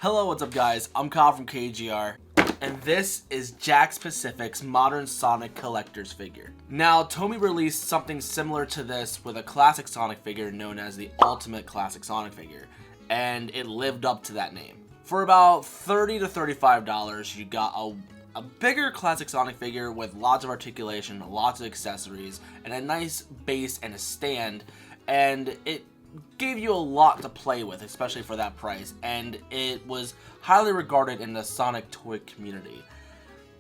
Hello, what's up guys? I'm Kyle from KGR, and this is Jakks Pacific's Modern Sonic Collector's figure. Now, Tomy released something similar to this with a classic Sonic figure known as the Ultimate Classic Sonic figure, and it lived up to that name. For about $30 to $35, you got a bigger classic Sonic figure with lots of articulation, lots of accessories, and a nice base and a stand, and it gave you a lot to play with, especially for that price, and it was highly regarded in the Sonic toy community,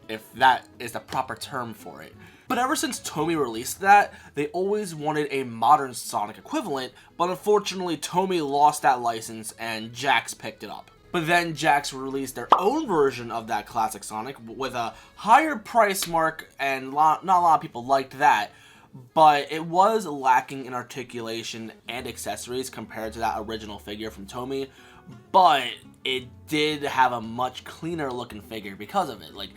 if that is the proper term for it. But ever since Tomy released that, they always wanted a modern Sonic equivalent, but unfortunately Tomy lost that license and Jakks picked it up. But then Jakks released their own version of that classic Sonic with a higher price mark, and not a lot of people liked that. But it was lacking in articulation and accessories compared to that original figure from Tomy, but it did have a much cleaner looking figure because of it. Like,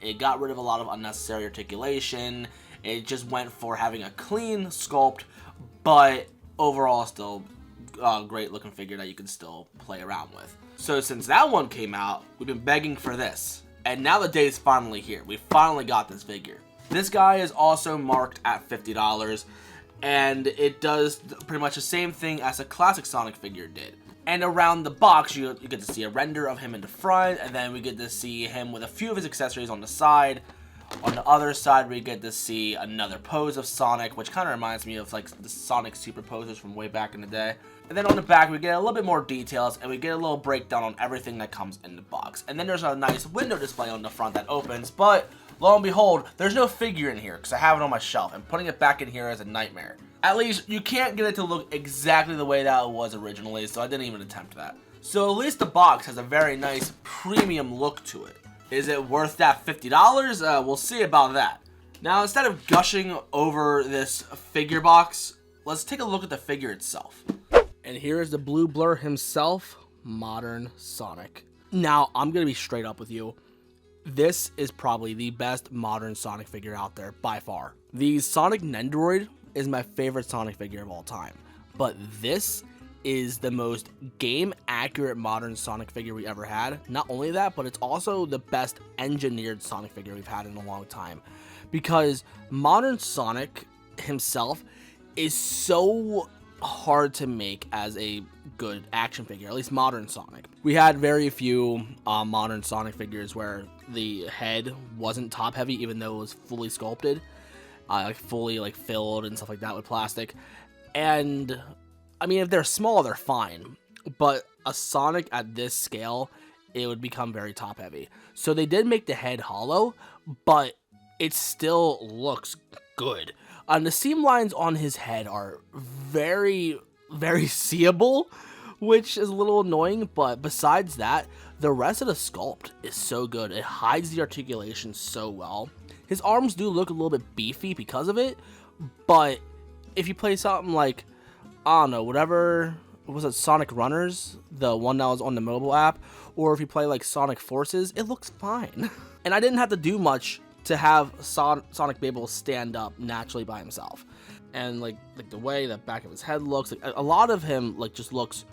it got rid of a lot of unnecessary articulation. It just went for having a clean sculpt, but overall still a great looking figure that you can still play around with. So since that one came out, we've been begging for this, and now the day is finally here. We finally got this figure. This guy is also marked at $50, and it does pretty much the same thing as a classic Sonic figure did. And around the box, you get to see a render of him in the front, and then we get to see him with a few of his accessories on the side. On the other side, we get to see another pose of Sonic, which kind of reminds me of like the Sonic super poses from way back in the day. And then on the back, we get a little bit more details, and we get a little breakdown on everything that comes in the box. And then there's a nice window display on the front that opens, but lo and behold, there's no figure in here because I have it on my shelf, and putting it back in here is a nightmare. At least, you can't get it to look exactly the way that it was originally, so I didn't even attempt that. So at least the box has a very nice premium look to it. Is it worth that $50? We'll see about that. Now, instead of gushing over this figure box, let's take a look at the figure itself. And here is the blue blur himself, Modern Sonic. Now, I'm going to be straight up with you. This is probably the best modern Sonic figure out there, by far. The Sonic Nendoroid is my favorite Sonic figure of all time, but this is the most game-accurate modern Sonic figure we ever had. Not only that, but it's also the best engineered Sonic figure we've had in a long time, because modern Sonic himself is so hard to make as a good action figure, at least modern Sonic. We had very few modern Sonic figures where the head wasn't top heavy, even though it was fully sculpted, fully filled and stuff like that with plastic. And I mean, if they're small, they're fine, but a Sonic at this scale, it would become very top heavy. So they did make the head hollow, but it still looks good. The seam lines on his head are very, very seeable, which is a little annoying, but besides that, the rest of the sculpt is so good. It hides the articulation so well. His arms do look a little bit beefy because of it, but if you play something like, I don't know, whatever, was it Sonic Runners, the one that was on the mobile app, or if you play like Sonic Forces, it looks fine. And I didn't have to do much to have Sonic be able to stand up naturally by himself. And like the way the back of his head looks, like a lot of him just looks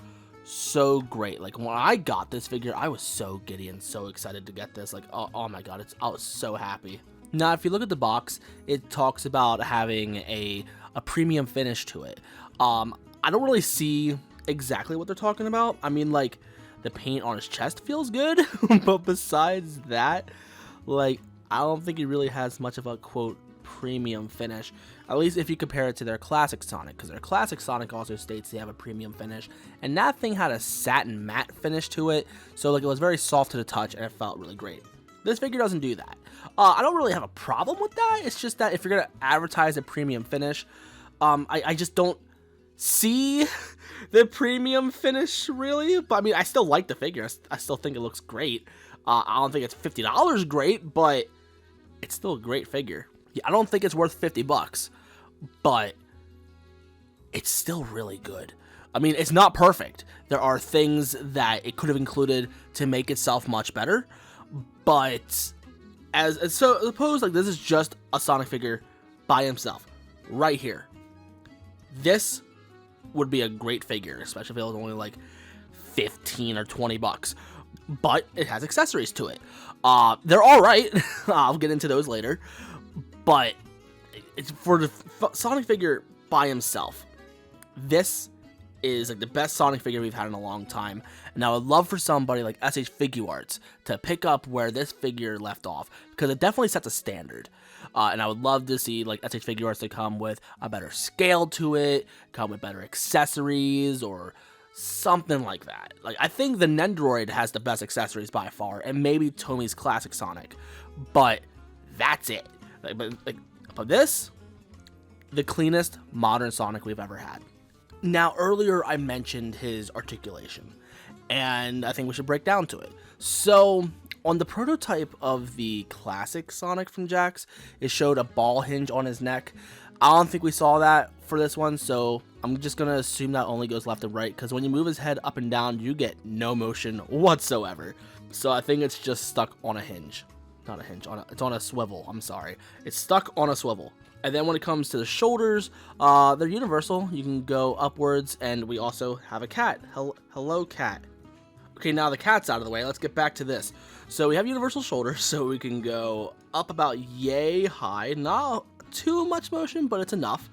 so great. Like when I got this figure, I was so giddy and so excited to get this. Like, oh my god, I was so happy. Now, if you look at the box, it talks about having a premium finish to it. I don't really see exactly what they're talking about. I mean, like, the paint on his chest feels good, but besides that, like, I don't think it really has much of a, quote, premium finish, at least if you compare it to their classic Sonic, because their classic Sonic also states they have a premium finish, and that thing had a satin matte finish to it, so like it was very soft to the touch, and it felt really great. This figure doesn't do that. I don't really have a problem with that. It's just that if you're going to advertise a premium finish, I just don't see the premium finish, really. But I mean, I still like the figure. I still think it looks great. I don't think it's $50 great, but it's still a great figure. Yeah, I don't think it's worth $50, but it's still really good. I mean, it's not perfect. There are things that it could have included to make itself much better, but so suppose like this is just a Sonic figure by himself, right here. This would be a great figure, especially if it was only like 15 or 20 bucks, but it has accessories to it. They're all right. I'll get into those later, but it's for the Sonic figure by himself. This is like the best Sonic figure we've had in a long time, and I would love for somebody like SH Figuarts to pick up where this figure left off, because it definitely sets a standard. And I would love to see like SH Figuarts to come with a better scale to it, come with better accessories, or something like that. Like, I think the Nendoroid has the best accessories by far, and maybe Tomi's Classic Sonic, but that's it. But this, the cleanest modern Sonic we've ever had. Now, earlier I mentioned his articulation, and I think we should break down to it. So, on the prototype of the classic Sonic from Jakks, it showed a ball hinge on his neck. I don't think we saw that for this one, so I'm just going to assume that only goes left and right, because when you move his head up and down, you get no motion whatsoever. So I think it's just stuck on a hinge. Not a hinge, it's on a swivel, I'm sorry. It's stuck on a swivel. And then when it comes to the shoulders, they're universal. You can go upwards, and we also have a cat. Hello, cat. Okay, now the cat's out of the way. Let's get back to this. So we have universal shoulders, so we can go up about yay high. Not too much motion, but it's enough.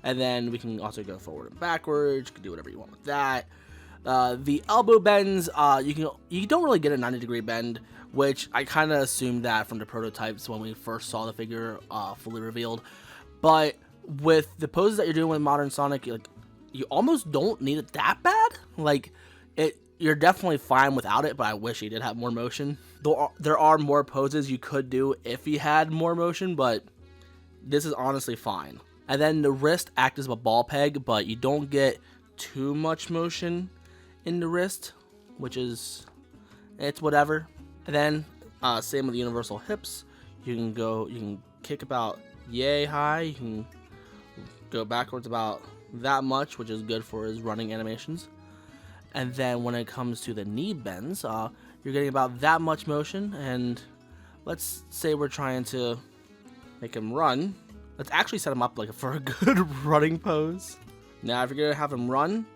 And then we can also go forward and backwards. You can do whatever you want with that. The elbow bends, you don't really get a 90-degree bend, which I kind of assumed that from the prototypes when we first saw the figure fully revealed. But with the poses that you're doing with modern Sonic, you almost don't need it that bad. You're definitely fine without it, but I wish he did have more motion. There are more poses you could do if he had more motion, but this is honestly fine. And then the wrist acts as a ball peg, but you don't get too much motion in the wrist, which is, it's whatever. And then same with the universal hips. You can kick about yay high. You can go backwards about that much, which is good for his running animations. And then when it comes to the knee bends, you're getting about that much motion. And let's say we're trying to make him run. Let's actually set him up for a good running pose. Now, if you're gonna have him run,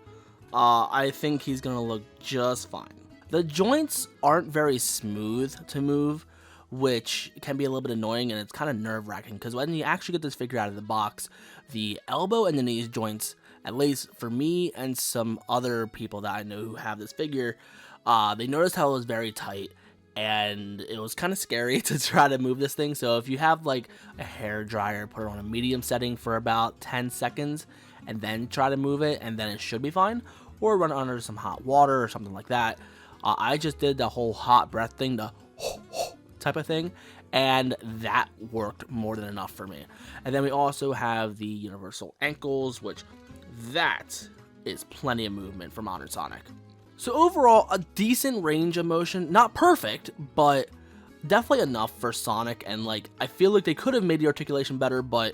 I think he's gonna look just fine. The joints aren't very smooth to move, which can be a little bit annoying, and it's kind of nerve-wracking, because when you actually get this figure out of the box, the elbow and the knee joints, at least for me and some other people that I know who have this figure, they noticed how it was very tight, and it was kind of scary to try to move this thing. So if you have a hair dryer, put it on a medium setting for about 10 seconds, and then try to move it, and then it should be fine, or run it under some hot water or something like that. I just did the whole hot breath thing, the type of thing, and that worked more than enough for me. And then we also have the universal ankles, which that is plenty of movement for modern Sonic. So overall, a decent range of motion, not perfect, but definitely enough for Sonic. And I feel like they could have made the articulation better, but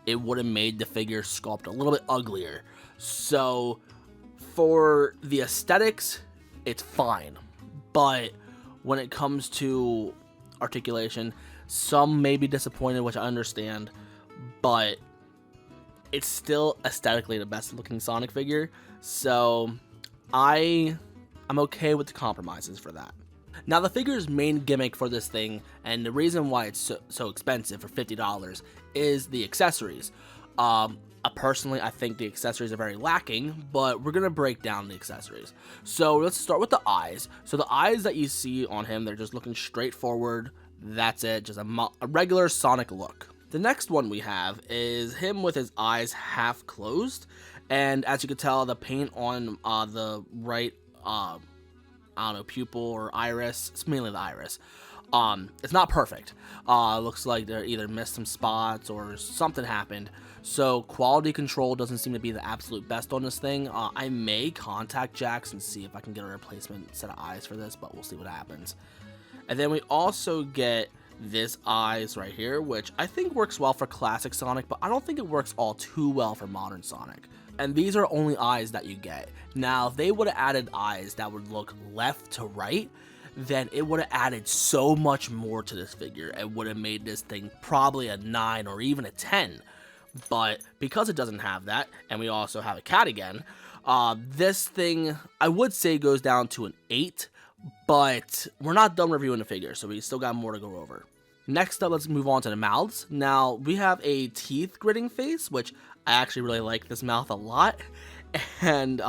it would have made the figure sculpt a little bit uglier. So for the aesthetics, it's fine, but when it comes to articulation, some may be disappointed, which I understand, but it's still aesthetically the best looking Sonic figure, so I'm okay with the compromises for that. Now, the figure's main gimmick for this thing, and the reason why it's so expensive for $50, is the accessories. Personally, I think the accessories are very lacking, but we're going to break down the accessories. So let's start with the eyes. So the eyes that you see on him, they're just looking straight forward. That's it, just a regular Sonic look. The next one we have is him with his eyes half closed, and as you can tell, the paint on the right, pupil or iris, it's mainly the iris. It's not perfect. Looks like they either missed some spots or something happened. So quality control doesn't seem to be the absolute best on this thing. I may contact Jakks and see if I can get a replacement set of eyes for this, but we'll see what happens. And then we also get this eyes right here, which I think works well for classic Sonic, but I don't think it works all too well for modern Sonic. And these are only eyes that you get. Now, if they would have added eyes that would look left to right, then it would have added so much more to this figure. It would have made this thing probably a 9 or even a 10. But because it doesn't have that, and we also have a cat again, This thing, I would say, goes down to an 8, but we're not done reviewing the figure, so we still got more to go over. Next up, let's move on to the mouths. Now, we have a teeth gritting face, which I actually really like this mouth a lot, and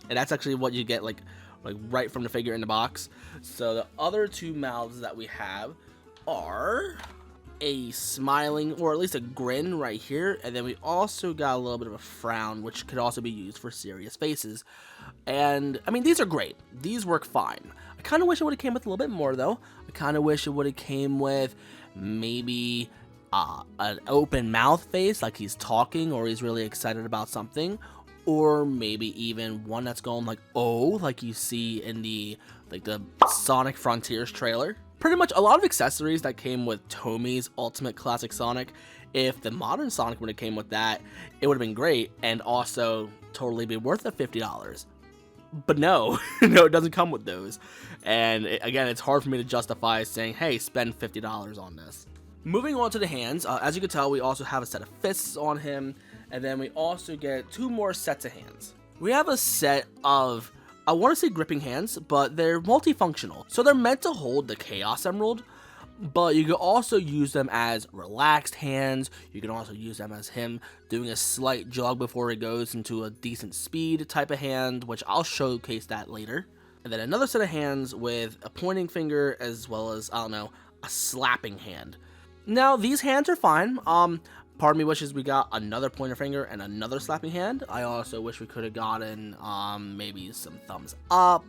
that's actually what you get like right from the figure in the box. So the other two mouths that we have are a smiling, or at least a grin right here, and then we also got a little bit of a frown, which could also be used for serious faces. And I mean, these are great, these work fine. I kind of wish it would have came with a little bit more though. I kind of wish it would have came with maybe an open mouth face, like he's talking or he's really excited about something, or maybe even one that's going like, oh, like you see in the Sonic Frontiers trailer. Pretty much a lot of accessories that came with Tomi's Ultimate Classic Sonic. If the modern Sonic would have came with that, it would have been great and also totally be worth the $50. But no, no, it doesn't come with those. And again, it's hard for me to justify saying, hey, spend $50 on this. Moving on to the hands, as you can tell, we also have a set of fists on him, and then we also get 2 more sets of hands. We have a set of, I want to say gripping hands, but they're multifunctional. So they're meant to hold the Chaos Emerald, but you can also use them as relaxed hands. You can also use them as him doing a slight jog before he goes into a decent speed type of hand, which I'll showcase that later. And then another set of hands with a pointing finger as well as, I don't know, a slapping hand. Now, these hands are fine. Part of me wishes we got another pointer finger and another slapping hand. I also wish we could have gotten maybe some thumbs up.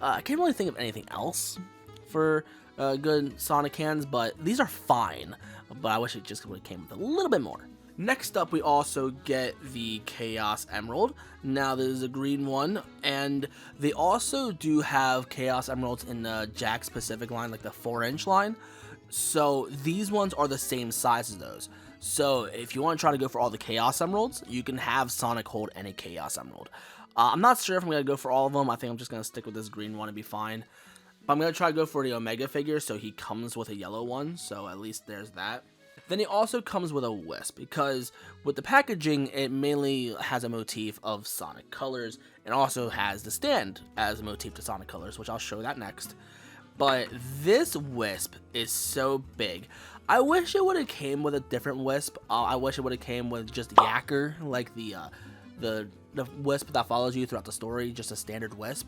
I can't really think of anything else for good Sonic hands, but these are fine. But I wish it just would have came with a little bit more. Next up, we also get the Chaos Emerald. Now, this is a green one, and they also do have Chaos Emeralds in the Jakks Pacific line, like the 4-inch line. So these ones are the same size as those. So if you want to try to go for all the Chaos Emeralds, you can have Sonic hold any Chaos Emerald. I'm not sure if I'm going to go for all of them. I think I'm just going to stick with this green one and be fine. But I'm going to try to go for the Omega figure, so he comes with a yellow one. So at least there's that. Then he also comes with a wisp, because with the packaging, it mainly has a motif of Sonic colors, and also has the stand as a motif to Sonic colors, which I'll show that next. But this wisp is so big. I wish it would have came with a different wisp. I wish it would have came with just Yacker, like the wisp that follows you throughout the story, just a standard wisp.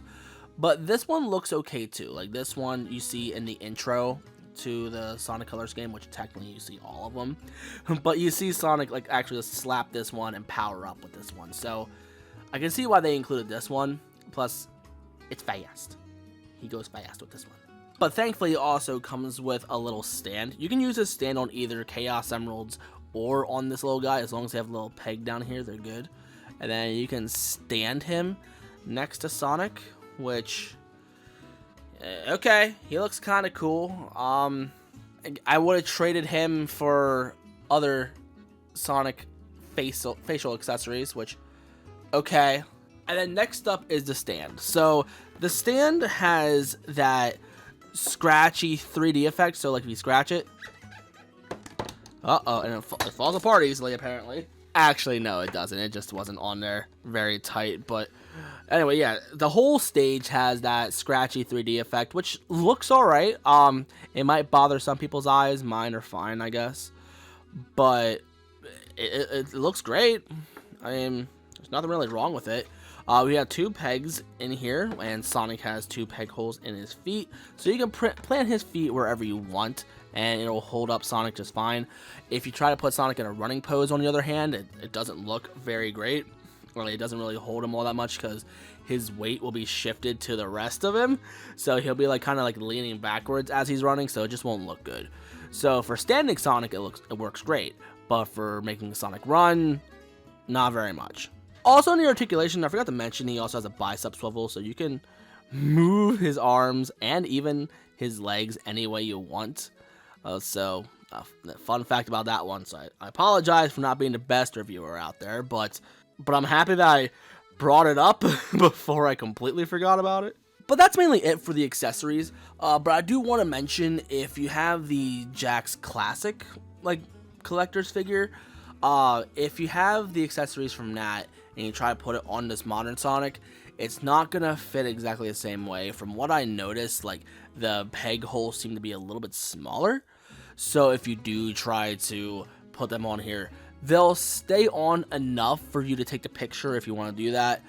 But this one looks okay too. Like this one you see in the intro to the Sonic Colors game, which technically you see all of them. But you see Sonic like actually slap this one and power up with this one. So I can see why they included this one. Plus, it's fast. He goes fast with this one. But thankfully, it also comes with a little stand. You can use this stand on either Chaos Emeralds or on this little guy. As long as they have a little peg down here, they're good. And then you can stand him next to Sonic, which, okay, he looks kind of cool. I would have traded him for other Sonic facial accessories, which, okay. And then next up is the stand. So the stand has that scratchy 3D effect, so like if you scratch it, and it falls apart easily apparently. Actually, no, it doesn't. It just wasn't on there very tight. But anyway, yeah, the whole stage has that scratchy 3D effect, which looks alright. It might bother some people's eyes. Mine are fine, I guess. But it looks great. I mean, there's nothing really wrong with it. We have 2 pegs in here, and Sonic has 2 peg holes in his feet, so you can plant his feet wherever you want, and it'll hold up Sonic just fine. If you try to put Sonic in a running pose, on the other hand, it doesn't look very great. Well, it doesn't really hold him all that much because his weight will be shifted to the rest of him, so he'll be like kind of like leaning backwards as he's running, so it just won't look good. So for standing Sonic, it works great, but for making Sonic run, not very much. Also in the articulation, I forgot to mention, he also has a bicep swivel, so you can move his arms and even his legs any way you want. Fun fact about that one. So I apologize for not being the best reviewer out there, but I'm happy that I brought it up before I completely forgot about it. But that's mainly it for the accessories. But I do want to mention, if you have the Jakks Classic like collector's figure, if you have the accessories from that, and you try to put it on this modern Sonic, it's not gonna fit exactly the same way. From what I noticed, like the peg holes seem to be a little bit smaller. So if you do try to put them on here, they'll stay on enough for you to take the picture if you want to do that.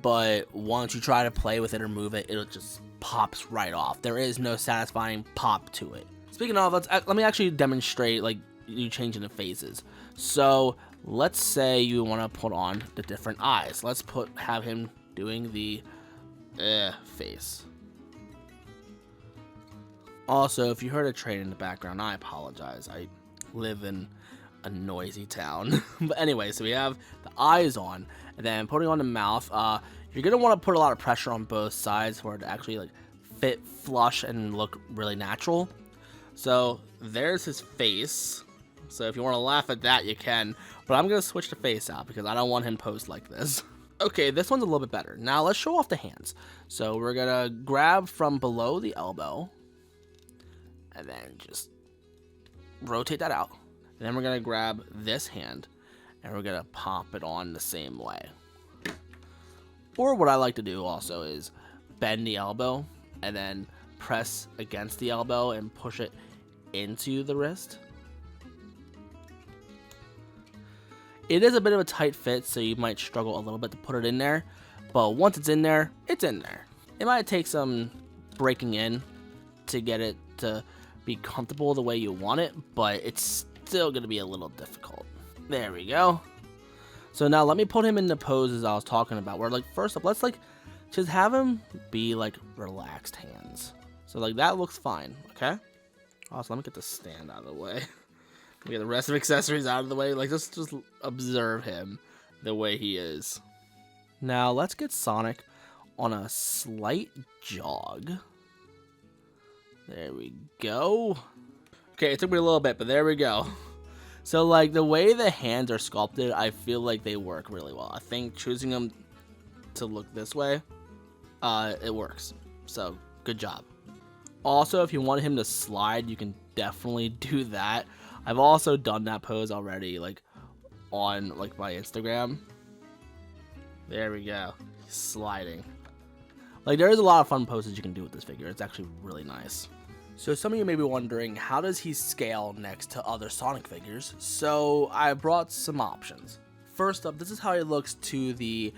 But once you try to play with it or move it, it just pops right off. There is no satisfying pop to it. Speaking of, let me actually demonstrate like you changing the phases. So let's say you want to put on the different eyes. Let's have him doing the face. Also, if you heard a train in the background, I apologize. I live in a noisy town. But anyway, so we have the eyes on, and then putting on the mouth. You're gonna want to put a lot of pressure on both sides for it to actually like fit flush and look really natural. So there's his face. So if you want to laugh at that, you can. But I'm gonna switch the face out because I don't want him posed like this. Okay, this one's a little bit better. Now let's show off the hands. So we're gonna grab from below the elbow, and then just rotate that out. And then we're gonna grab this hand, and we're gonna pop it on the same way. Or what I like to do also is bend the elbow, and then press against the elbow and push it into the wrist. It is a bit of a tight fit, so you might struggle a little bit to put it in there. But once it's in there, it's in there. It might take some breaking in to get it to be comfortable the way you want it, but it's still going to be a little difficult. There we go. So now let me put him in the poses I was talking about, where like first up, let's like just have him be like relaxed hands. So like that looks fine, okay? Also, let me get the stand out of the way. Let me get the rest of the accessories out of the way. Like just observe him the way he is. Now let's get Sonic on a slight jog. There we go. Okay, it took me a little bit, but there we go. So like the way the hands are sculpted, I feel like they work really well. I think choosing them to look this way, it works. So good job. Also, if you want him to slide, you can definitely do that. I've also done that pose already, like on like my Instagram. There we go. He's sliding. Like there is a lot of fun poses you can do with this figure. It's actually really nice. So some of you may be wondering, how does he scale next to other Sonic figures? So I brought some options. First up, this is how he looks to the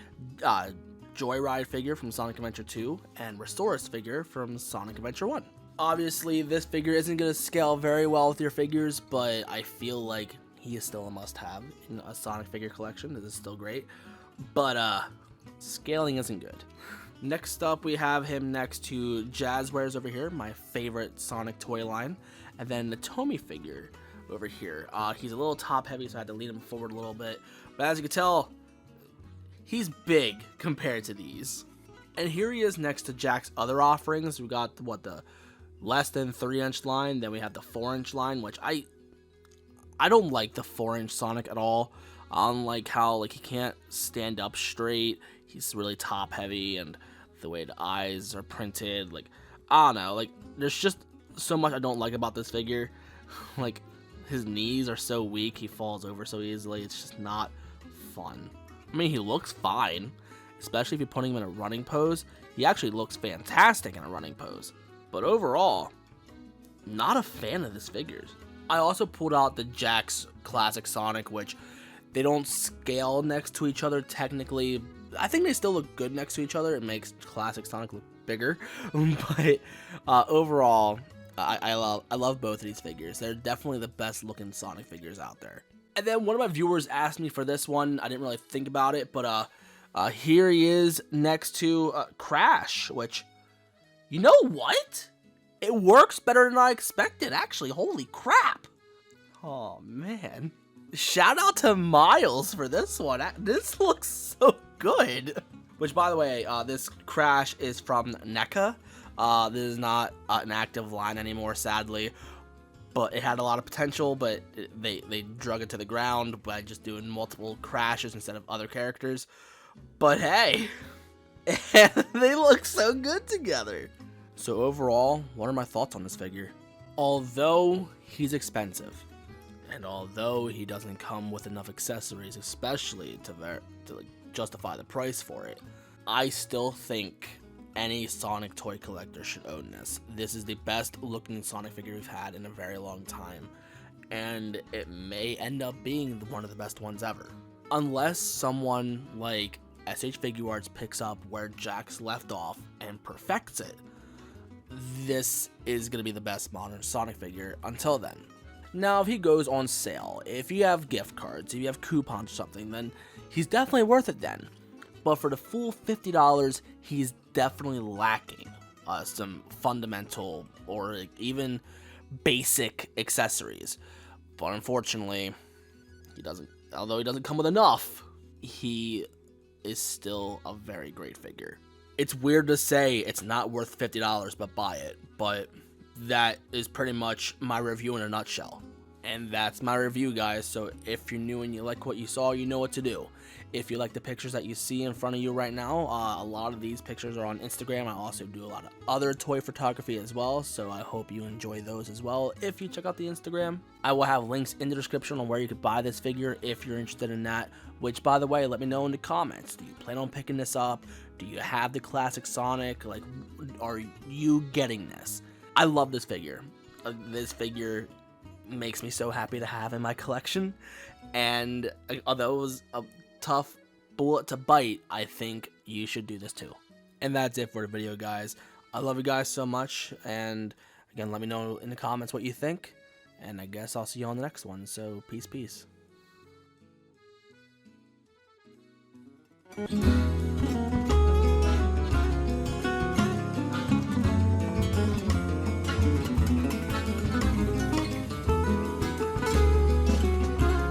Joyride figure from Sonic Adventure 2 and Restora's figure from Sonic Adventure 1. Obviously, this figure isn't going to scale very well with your figures, but I feel like he is still a must-have in a Sonic figure collection. This is still great, but scaling isn't good. Next up, we have him next to Jazzwares over here, my favorite Sonic toy line, and then the Tomy figure over here. He's a little top-heavy, so I had to lean him forward a little bit, but as you can tell, he's big compared to these. And here he is next to Jakks' other offerings. We got the less than 3-inch line, then we have the 4-inch line, which I don't like the 4-inch Sonic at all. I don't like how like he can't stand up straight. He's really top heavy, and the way the eyes are printed, like I don't know, like there's just so much I don't like about this figure. Like his knees are so weak, he falls over so easily. It's just not fun. I mean, he looks fine, especially if you're putting him in a running pose. He actually looks fantastic in a running pose. But overall, not a fan of this figure. I also pulled out the Jakks Classic Sonic, which they don't scale next to each other technically. I think they still look good next to each other. It makes Classic Sonic look bigger. But overall, I love both of these figures. They're definitely the best looking Sonic figures out there. And then one of my viewers asked me for this one. I didn't really think about it, but here he is next to Crash, which, you know what? It works better than I expected, actually. Holy crap. Oh, man. Shout out to Miles for this one. This looks so good. Which, by the way, this Crash is from NECA. This is not an active line anymore, sadly. But it had a lot of potential, but they drug it to the ground by just doing multiple Crashes instead of other characters. But hey, they look so good together. So overall, what are my thoughts on this figure? Although he's expensive, and although he doesn't come with enough accessories, especially to like justify the price for it. I still think any Sonic toy collector should own this. This is the best looking Sonic figure we've had in a very long time, and it may end up being one of the best ones ever. Unless someone like SH Figure Arts picks up where Jakks left off and perfects it, this is going to be the best modern Sonic figure until then. Now, if he goes on sale, if you have gift cards, if you have coupons or something, then he's definitely worth it then. But for the full $50, he's definitely lacking some fundamental or even basic accessories. But unfortunately, although he doesn't come with enough, he is still a very great figure. It's weird to say it's not worth $50, but buy it. But that is pretty much my review in a nutshell. And that's my review, guys. So if you're new and you like what you saw, you know what to do. If you like the pictures that you see in front of you right now, a lot of these pictures are on Instagram. I also do a lot of other toy photography as well, so I hope you enjoy those as well if you check out the Instagram. I will have links in the description on where you could buy this figure if you're interested in that, which, by the way, let me know in the comments. Do you plan on picking this up? Do you have the classic Sonic? Like, are you getting this? I love this figure. This figure makes me so happy to have in my collection, and although it was a tough bullet to bite, I think you should do this too. And that's it for the video, guys. I love you guys so much, and again, let me know in the comments what you think, and I guess I'll see you on the next one. So peace.